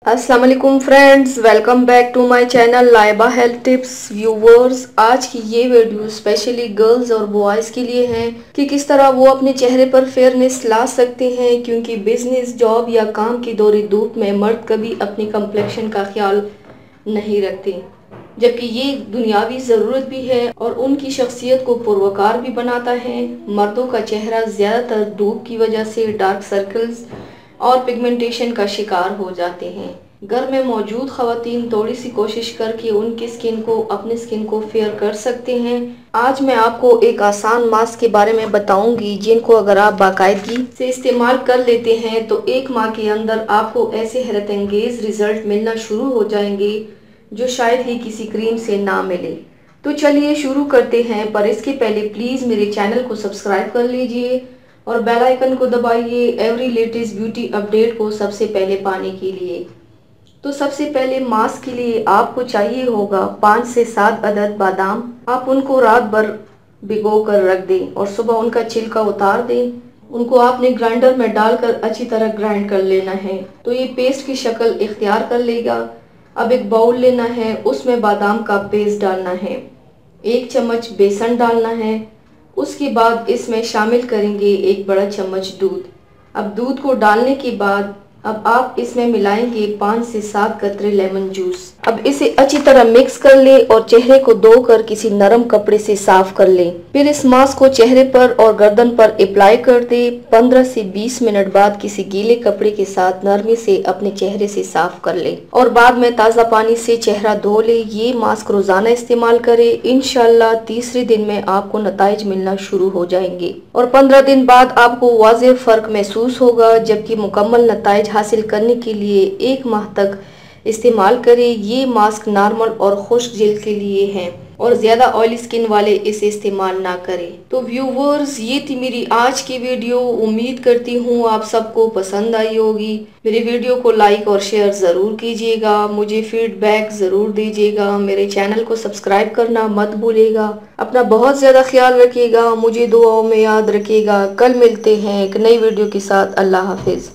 अस्सलाम वालेकुम friends, welcome back to my channel Laiba health tips. Viewers, आज की ये वीडियो स्पेशली गर्ल्स और बॉयज़ के लिए है कि किस तरह वो अपने चेहरे पर फेयरनेस ला सकते हैं, क्योंकि बिजनेस, जॉब या काम की दौरी धूप में मर्द कभी अपनी कम्प्लेक्शन का ख्याल नहीं रखते, जबकि ये दुनियावी ज़रूरत भी है और उनकी शख्सियत को पुरवकार भी बनाता है। मर्दों का चेहरा ज़्यादातर धूप की वजह से डार्क सर्कल्स और पिगमेंटेशन का शिकार हो जाते हैं। घर में मौजूद खवातीन थोड़ी सी कोशिश करके उनकी स्किन को, अपनी स्किन को फेयर कर सकते हैं। आज मैं आपको एक आसान मास्क के बारे में बताऊंगी, जिनको अगर आप बाकायदगी से इस्तेमाल कर लेते हैं तो 1 माह के अंदर आपको ऐसे हैरत अंगेज रिजल्ट मिलना शुरू हो जाएंगे जो शायद ही किसी क्रीम से ना मिले। तो चलिए शुरू करते हैं, पर इसके पहले प्लीज़ मेरे चैनल को सब्सक्राइब कर लीजिए और बेल आइकन को दबाइए एवरी लेटेस्ट ब्यूटी अपडेट को सबसे पहले पाने के लिए। तो सबसे पहले मास्क के लिए आपको चाहिए होगा 5 से 7 अदद बादाम। आप उनको रात भर भिगो कर रख दें और सुबह उनका छिलका उतार दें। उनको आपने ग्राइंडर में डालकर अच्छी तरह ग्राइंड कर लेना है, तो ये पेस्ट की शक्ल इख्तियार कर लेगा। अब एक बाउल लेना है, उसमें बादाम का पेस्ट डालना है, 1 चम्मच बेसन डालना है। उसके बाद इसमें शामिल करेंगे 1 बड़ा चम्मच दूध। अब दूध को डालने के बाद अब आप इसमें मिलाएंगे 5 से 7 कतरे लेमन जूस। अब इसे अच्छी तरह मिक्स कर ले और चेहरे को धोकर किसी नरम कपड़े से साफ कर ले। फिर इस मास्क को चेहरे पर और गर्दन पर अप्लाई कर दे। 15 से 20 मिनट बाद किसी गीले कपड़े के साथ नरमी से अपने चेहरे से साफ कर ले और बाद में ताज़ा पानी से चेहरा धो ले। ये मास्क रोजाना इस्तेमाल करे, इंशाल्लाह तीसरे दिन में आपको नताइज मिलना शुरू हो जाएंगे और 15 दिन बाद आपको वाज़ेह फर्क महसूस होगा। जबकि मुकम्मल नताइज हासिल करने के लिए 1 माह तक इस्तेमाल करें। ये मास्क नॉर्मल और खुश्क जिल्द के लिए है और ज़्यादा ऑयली स्किन वाले इसे इस्तेमाल ना करें। तो व्यूवर्स, ये थी मेरी आज की वीडियो। उम्मीद करती हूँ आप सबको पसंद आई होगी। मेरे वीडियो को लाइक और शेयर ज़रूर कीजिएगा, मुझे फीडबैक ज़रूर दीजिएगा। मेरे चैनल को सब्सक्राइब करना मत भूलिएगा। अपना बहुत ज़्यादा ख्याल रखिएगा, मुझे दुआओं में याद रखिएगा। कल मिलते हैं एक नई वीडियो के साथ। अल्लाह हाफिज़।